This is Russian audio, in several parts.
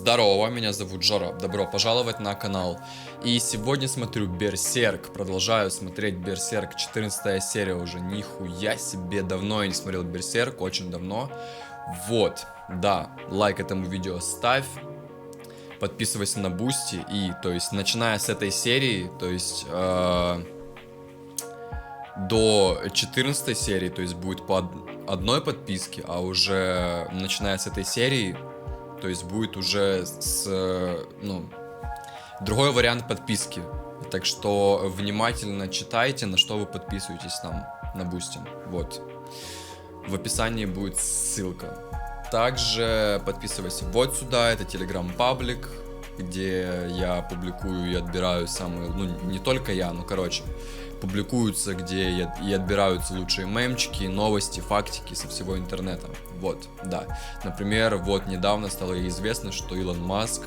Здорово, меня зовут Жора, добро пожаловать на канал. И сегодня смотрю Берсерк, продолжаю смотреть Берсерк, 14 серия уже, нихуя себе, давно я не смотрел Берсерк, очень давно. Вот, да, лайк этому видео ставь, подписывайся на Бусти, и, то есть, начиная с этой серии, то есть, до 14 серии, то есть, будет по одной подписке, а уже, начиная с этой серии, то есть будет уже другой вариант подписки. Так что внимательно читайте, на что вы подписываетесь там на Бусти. Вот. В описании будет ссылка. Также подписывайся вот сюда, это телеграм-паблик, где я публикую и отбираю самые, не только я, короче, публикуются, где и отбираются лучшие мемчики, новости, фактики со всего интернета. Вот, да. Например, вот недавно стало известно, что Илон Маск,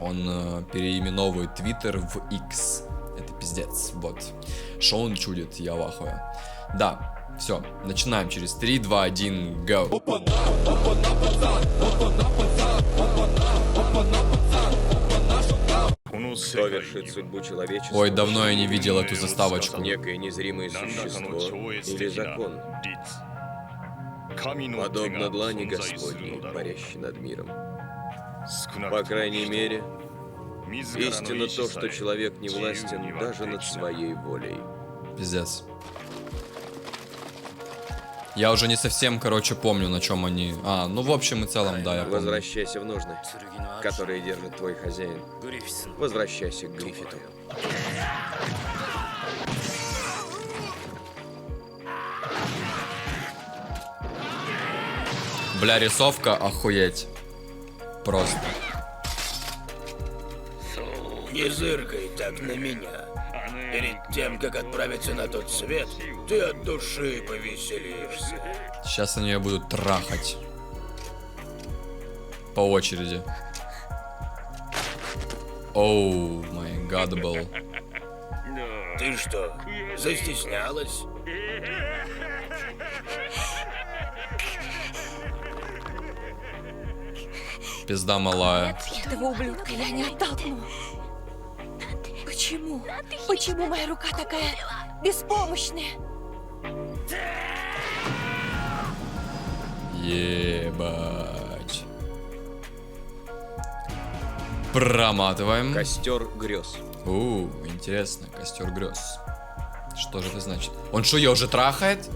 он переименовывает Twitter в X. Это пиздец, вот. Что он чудит, я в ахуе. Да, все, начинаем через 3, 2, 1, go. Кто вершит судьбу человечества? Ой, давно я не видел эту заставочку. Некое незримое существо или закон, подобно длани Господней, парящей над миром. По крайней мере, истинно то, что человек не властен даже над своей волей. Пиздец. Я уже не совсем, короче, помню, на чем они. В общем и целом, да, я помню. Возвращайся в ножны, которые держит твой хозяин. Возвращайся к Гриффиту. Бля, рисовка, охуеть. Просто. Не зыркай так на меня. Перед тем, как отправиться на тот свет, ты от души повеселишься. Сейчас они ее будут трахать. По очереди. Оу, май гад был. Ты что, застеснялась? Пизда малая. Этого ублюдка я не оттолкну. Почему? Почему моя рука такая беспомощная? Ебать. Проматываем. Костер грез. Интересно, костер грез. Что же это значит? Он что, ее уже трахает?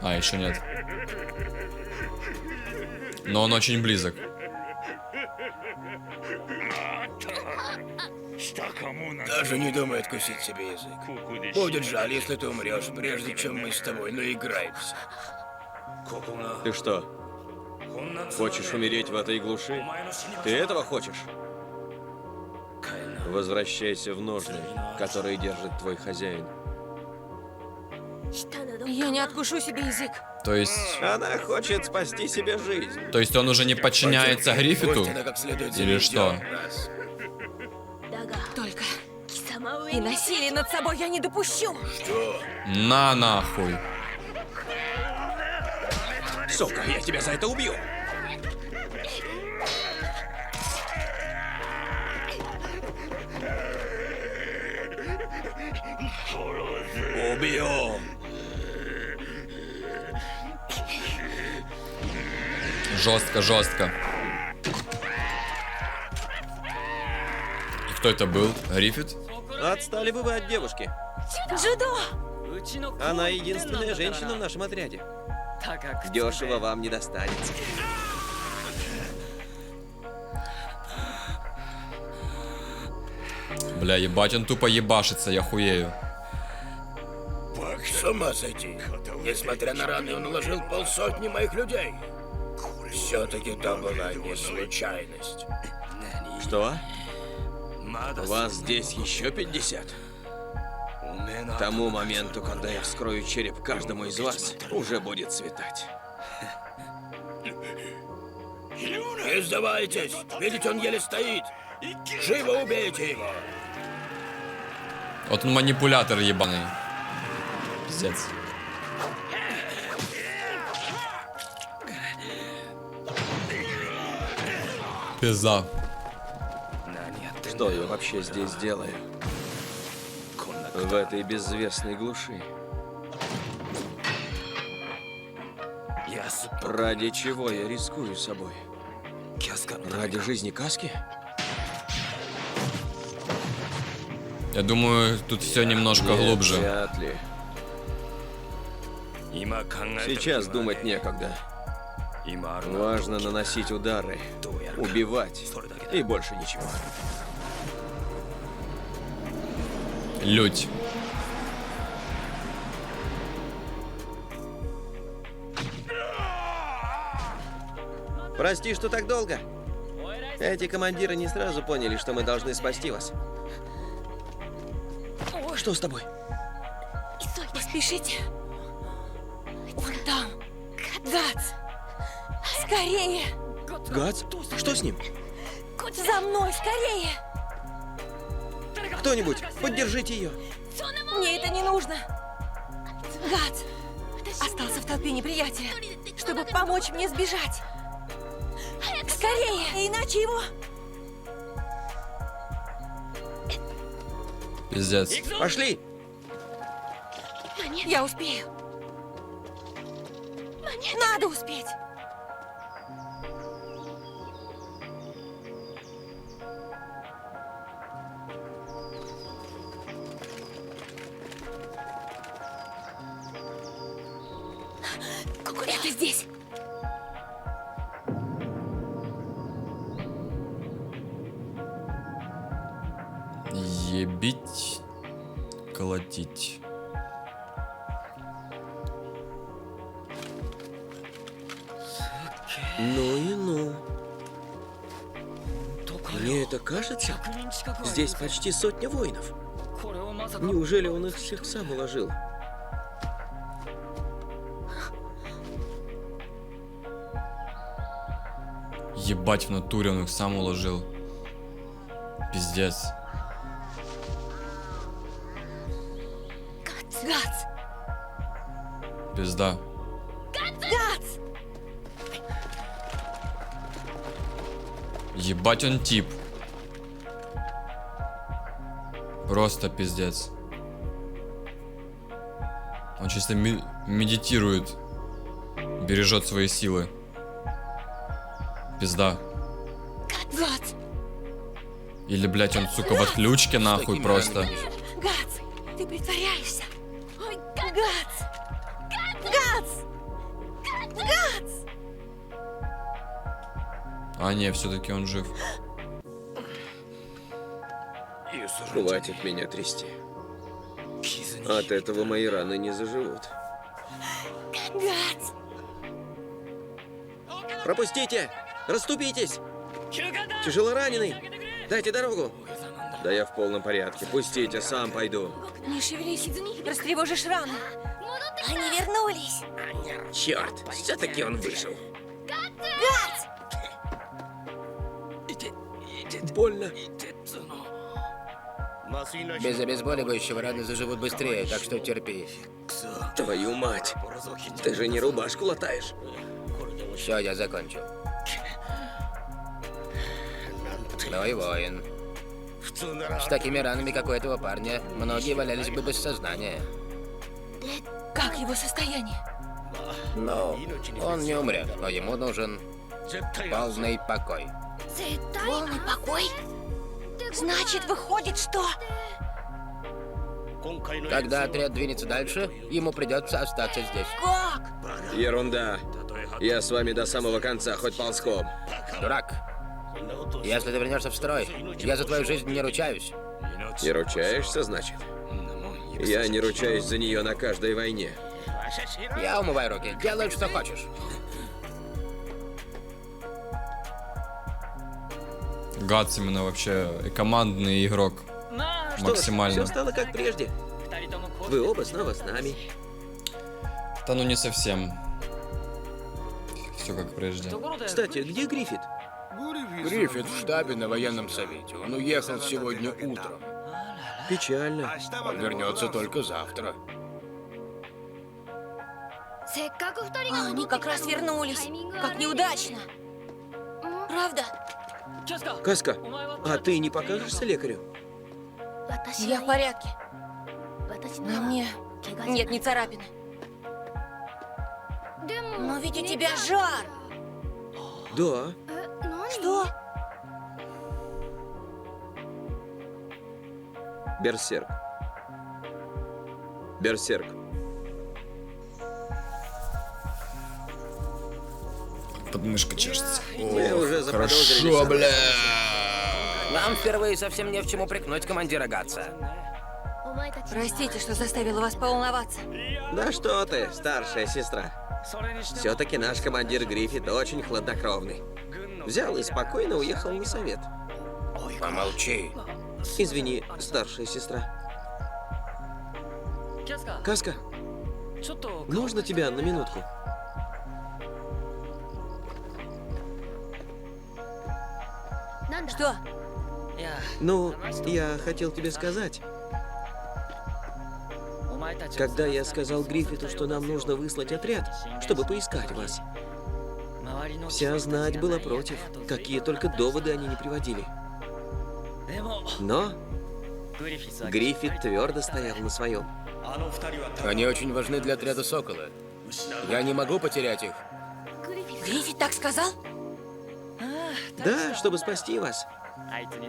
Еще нет. Но он очень близок. Даже не думай откусить себе язык. Будет жаль, если ты умрешь, прежде чем мы с тобой наиграемся. Ты что, хочешь умереть в этой глуши? Ты этого хочешь? Возвращайся в ножны, которые держит твой хозяин. Я не откушу себе язык. То есть... Она хочет спасти себе жизнь. То есть он уже не подчиняется Гриффиту? Пусть она как следует Или что? заведет нас. Только и насилие над собой я не допущу. Что? На нахуй. Сука, я тебя за это убью. Убьем. Жестко, жестко. И кто это был? Гриффит? Отстали бы вы от девушки. Джудо! Она единственная женщина в нашем отряде. Дешево вам не достанется. Бля, ебать, он тупо ебашится, я хуею. С ума сойти. Несмотря на раны, он уложил полсотни моих людей. Все-таки то была не случайность. Что? Вас здесь еще 50? К тому моменту, когда я вскрою череп каждому из вас, уже будет светать. Не сдавайтесь! Видите, он еле стоит! Живо убейте его! Вот он манипулятор ебаный. Пиздец. Пизда. Что я вообще здесь делаю? В этой безвестной глуши. Ради чего я рискую собой? Ради жизни Каски? Я думаю, тут все немножко Нет, глубже. вряд ли. Сейчас думать некогда. Важно наносить удары, убивать и больше ничего. Лють. Прости, что так долго. Эти командиры не сразу поняли, что мы должны спасти вас. Что с тобой? Поспешите. Он там. Гац. Скорее. Гац? Что с ним? За мной, скорее. Кто-нибудь, поддержите ее. Мне это не нужно. Гац остался в толпе неприятеля, чтобы помочь мне сбежать. Скорее, иначе его... Пиздец. Пошли! Я успею. Надо успеть. Это здесь. Ебить, колотить. Ну и ну. Мне это кажется? Здесь почти 100 воинов. Неужели он их всех сам уложил? Ебать, в натуре он их сам уложил. Пиздец. Гац. Пизда. Гац. Ебать, он тип. Просто пиздец. Он чисто медитирует. Бережет свои силы. Пизда. Гац. Или, блять, он, сука, в отключке нахуй просто. Гац, ты притворяешься. Гац. Гац. Гац. А, не, все-таки он жив. Хватит меня трясти. От этого мои раны не заживут. Гац. Пропустите! Расступитесь! Тяжело раненый! Дайте дорогу! Да я в полном порядке. Пустите, сам пойду. Не шевелись, растревожишь раны. Они вернулись. Черт, все-таки он вышел. Гац. Больно. Без обезболивающего раны заживут быстрее, так что терпи. Твою мать! Ты же не рубашку латаешь. Все, я закончил. Ну и воин. С такими ранами, как у этого парня, многие валялись бы без сознания. Как его состояние? Но он не умрет, но ему нужен полный покой. Полный покой? Значит, выходит, что... Когда отряд двинется дальше, ему придется остаться здесь. Как? Ерунда. Я с вами до самого конца, хоть ползком. Дурак. Если ты вернешься в строй, я за твою жизнь не ручаюсь. Не ручаешься, значит? Я не ручаюсь за нее на каждой войне. Я умываю руки, делай, что хочешь. Гац именно вообще командный игрок. Максимально. Все стало как прежде. Вы оба снова с нами. Да ну не совсем. Все как прежде. Кстати, где Гриффит? Гриффит в штабе на военном совете. Он уехал сегодня утром. Печально. Он вернется только завтра. Они как раз вернулись. Как неудачно. Правда? Каска, а ты не покажешься лекарю? Я в порядке. На мне нет ни царапины. Но ведь у тебя жар. Да. Что? Берсерк. Берсерк. Подмышка чешется. Мы уже заподозрили. Хорошо, бля. Нам впервые совсем не в чем упрекнуть командира Гатса. Простите, что заставила вас поволноваться. Да что ты, старшая сестра. Все-таки наш командир Гриффит очень хладнокровный. Взял и спокойно уехал на совет. Помолчи. Извини, старшая сестра. Каска, можно тебя на минутку? Что? Ну, я хотел тебе сказать. Когда я сказал Гриффиту, что нам нужно выслать отряд, чтобы поискать вас, вся знать была против, какие только доводы они не приводили. Но Гриффит твердо стоял на своем. Они очень важны для отряда Сокола. Я не могу потерять их. Гриффит так сказал? Да, чтобы спасти вас.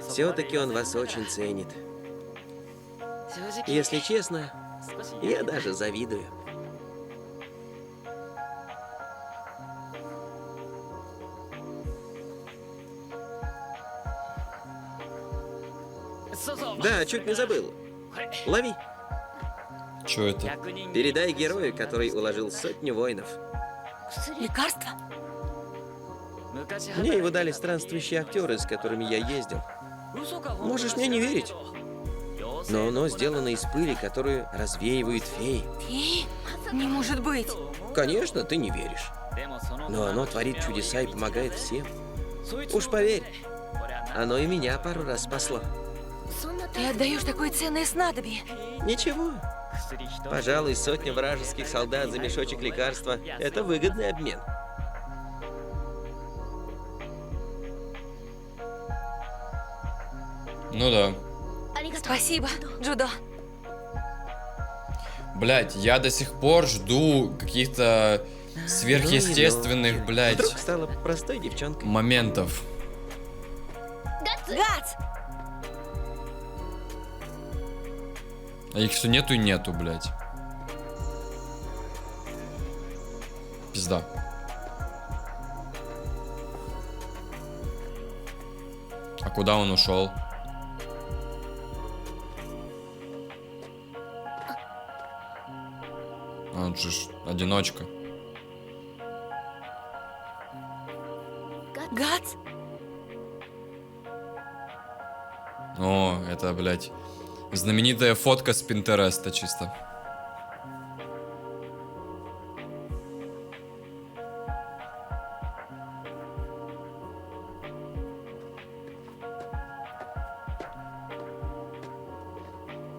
Все-таки он вас очень ценит. Если честно, я даже завидую. Да, чуть не забыл. Лови. Чё это? Передай герою, который уложил сотню воинов. Лекарство? Мне его дали странствующие актеры, с которыми я ездил. Можешь мне не верить, но оно сделано из пыли, которую развеивают феи. Феи? Не может быть. Конечно, ты не веришь, но оно творит чудеса и помогает всем. Уж поверь, оно и меня пару раз спасло. Ты отдаешь такое ценное снадобье. Ничего. Пожалуй, сотня вражеских солдат за мешочек лекарства – это выгодный обмен. Ну да. Спасибо, Джудо. Блять, я до сих пор жду каких-то сверхъестественных, блять, Вдруг стала простой девчонкой. моментов. Гац! А их все нету и нету, блять. Пизда. А куда он ушел? Он же ж одиночка. Гац? О, это, блядь, знаменитая фотка с Пинтереста чисто.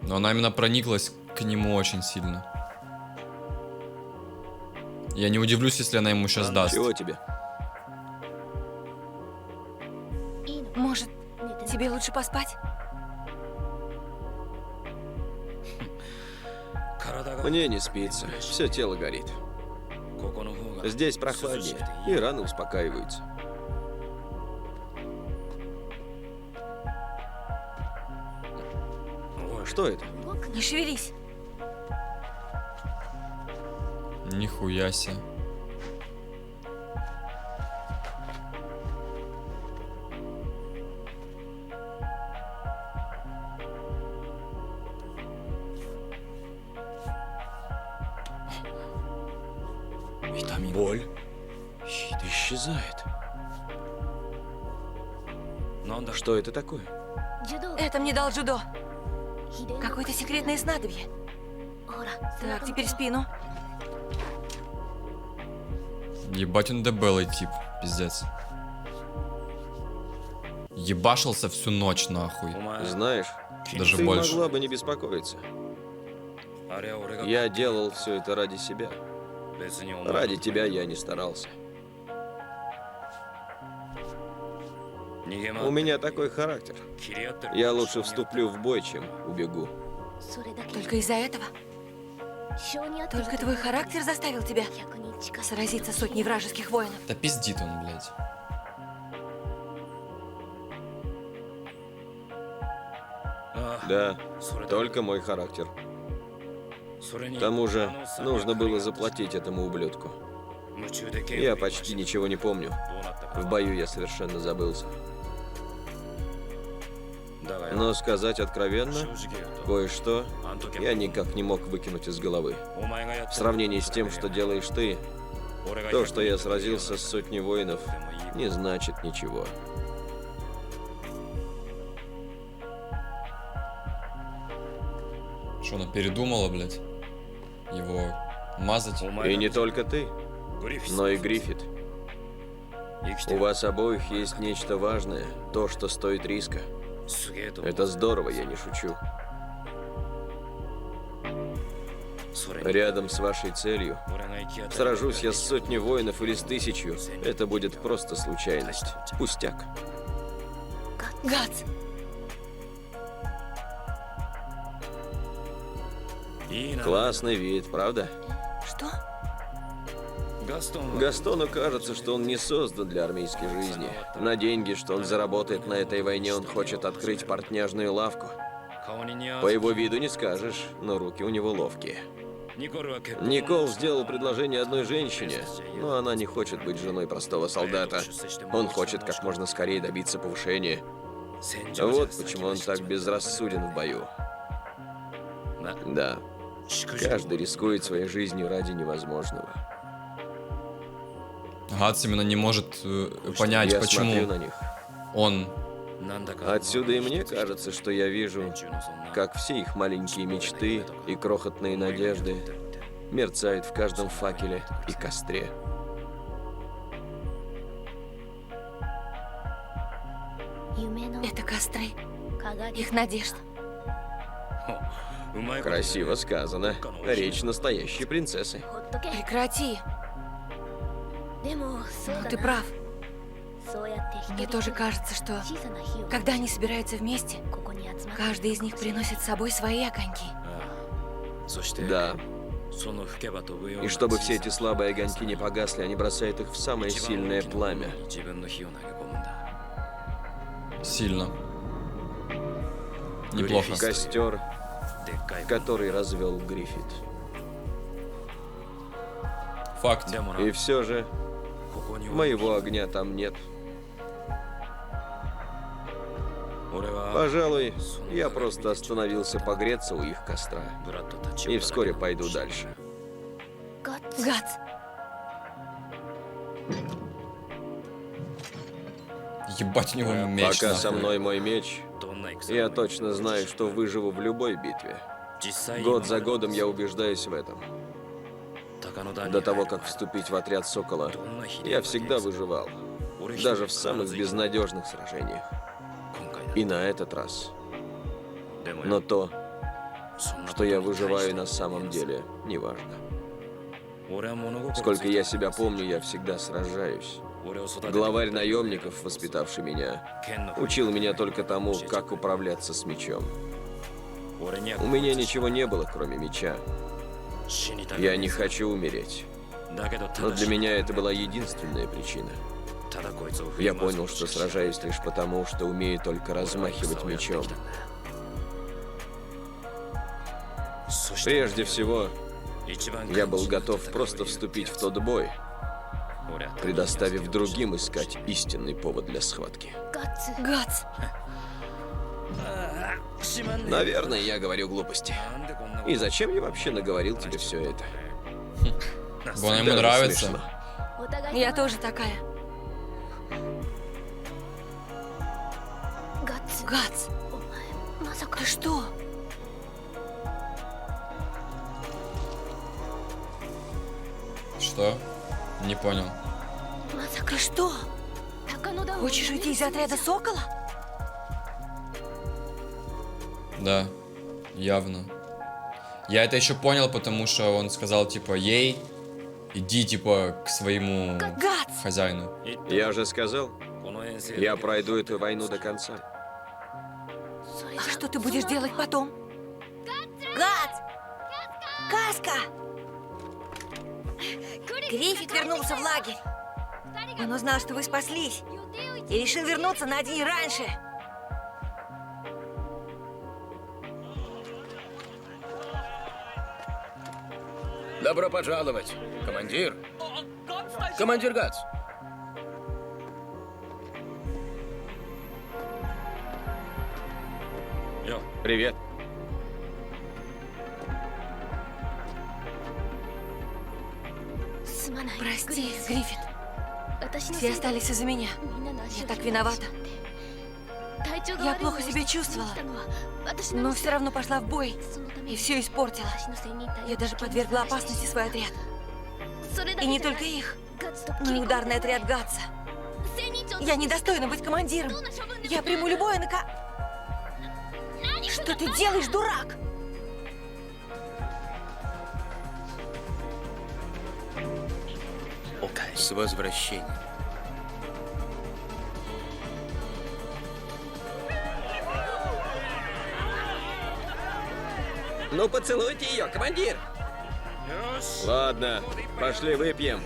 Но она именно прониклась к нему очень сильно. Я не удивлюсь, если она ему сейчас даст. Чего тебе? Может, тебе лучше поспать? Мне не спится, все тело горит. Здесь прохладнее, и раны успокаиваются. Что это? Не шевелись. Нихуя себе. Боль исчезает. Что это такое? Это мне дал Джудо. Какое-то секретное снадобье. Так, теперь спину. Ебать он дебелый тип, пиздец. Ебашился всю ночь нахуй. Знаешь, Даже ты больше. могла бы не беспокоиться. Я делал все это ради себя. Ради тебя я не старался. У меня такой характер. Я лучше вступлю в бой, чем убегу. Только из-за этого? Только твой характер заставил тебя сразиться с сотней вражеских воинов? Да пиздит он, блядь. Да, только мой характер. К тому же, нужно было заплатить этому ублюдку. Я почти ничего не помню. В бою я совершенно забылся. Но сказать откровенно, кое-что я никак не мог выкинуть из головы. В сравнении с тем, что делаешь ты, то, что я сразился с сотней воинов, не значит ничего. Что она передумала, блядь? Его мазать? И не только ты, но и Гриффит. У вас обоих есть нечто важное, то, что стоит риска. Это здорово, я не шучу. Рядом с вашей целью, сражусь я с сотней воинов или с 1000, это будет просто случайность. Пустяк. Гац! Классный вид, правда? Что? Гастону кажется, что он не создан для армейской жизни. На деньги, что он заработает на этой войне, он хочет открыть портняжную лавку. По его виду не скажешь, но руки у него ловкие. Никол сделал предложение одной женщине, но она не хочет быть женой простого солдата. Он хочет как можно скорее добиться повышения. Вот почему он так безрассуден в бою. Да, каждый рискует своей жизнью ради невозможного. Гац именно не может понять, Я почему смотрю на них. он... Отсюда и мне кажется, что я вижу, как все их маленькие мечты и крохотные надежды мерцают в каждом факеле и костре. Это костры. Их надежд. Красиво сказано. Речь настоящей принцессы. Прекрати. Но ты прав. Мне тоже кажется, что когда они собираются вместе, каждый из них приносит с собой свои огоньки. Да. И чтобы все эти слабые огоньки не погасли, они бросают их в самое сильное пламя. Сильно. Неплохо. Костер, который развел Гриффит. Факт. И все же, моего огня там нет. Пожалуй, я просто остановился погреться у их костра. И вскоре пойду дальше. Гац! Ебать, у него меч. Пока нахуй. со мной мой меч, я точно знаю, что выживу в любой битве. Год за годом я убеждаюсь в этом. До того, как вступить в отряд Сокола, я всегда выживал. Даже в самых безнадежных сражениях. И на этот раз. Но то, что я выживаю на самом деле, неважно. Сколько я себя помню, я всегда сражаюсь. Главарь наемников, воспитавший меня, учил меня только тому, как управляться с мечом. У меня ничего не было, кроме меча. Я не хочу умереть. Но для меня это была единственная причина. Я понял, что сражаюсь лишь потому, что умею только размахивать мечом. Прежде всего, я был готов просто вступить в тот бой, предоставив другим искать истинный повод для схватки. Гац! Наверное, я говорю глупости. И зачем я вообще наговорил тебе все это? Бо ему Даже нравится. смешно. Я тоже такая. Гац! Ты что? Что? Не понял. Ты что? Хочешь уйти из отряда Сокола? Да, явно. Я это еще понял, потому что он сказал, типа, ей, иди, типа, к своему Гац! хозяину. Я же сказал, Я пройду эту войну до конца. А что ты будешь делать потом? Гац! Каска! Гриффит вернулся в лагерь. Он узнал, что вы спаслись, и решил вернуться на день раньше. Добро пожаловать, командир. Командир Гац. Привет. Прости, Гриффит. Все остались из-за меня. Я так виновата. Я плохо себя чувствовала, но все равно пошла в бой и все испортила. Я даже подвергла опасности свой отряд. И не только их, но и ударный отряд Гатса. Я недостойна быть командиром. Я приму любое Что ты делаешь, дурак? С возвращением. Ну поцелуйте ее, командир! Ладно, пошли выпьем.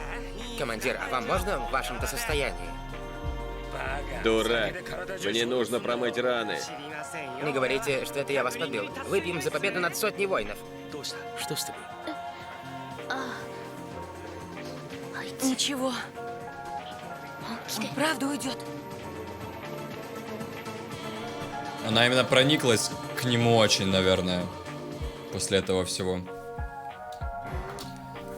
Командир, а вам можно в вашем-то состоянии? Дурак, мне нужно промыть раны. Не говорите, что это я вас подбил. Выпьем за победу над сотней воинов. Что с тобой? Ничего. Он правда уйдет. Она именно прониклась к нему очень, наверное, после этого всего.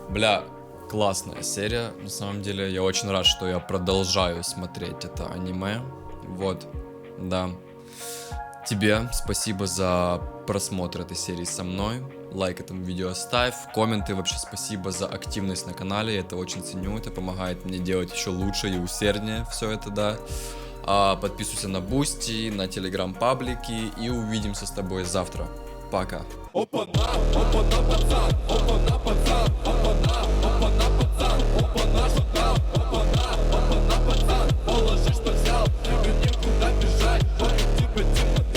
Бля, классная серия, на самом деле. Я очень рад, что я продолжаю смотреть это аниме. Вот, да. Тебе спасибо за просмотр этой серии со мной. Лайк этому видео ставь, комменты, вообще спасибо за активность на канале, я это очень ценю, это помогает мне делать еще лучше и усерднее все это, да. Подписывайся на Бусти, на Телеграм-паблики и увидимся с тобой завтра. Пока. Опа-на, пацан, опа-на, пацан, опа-на.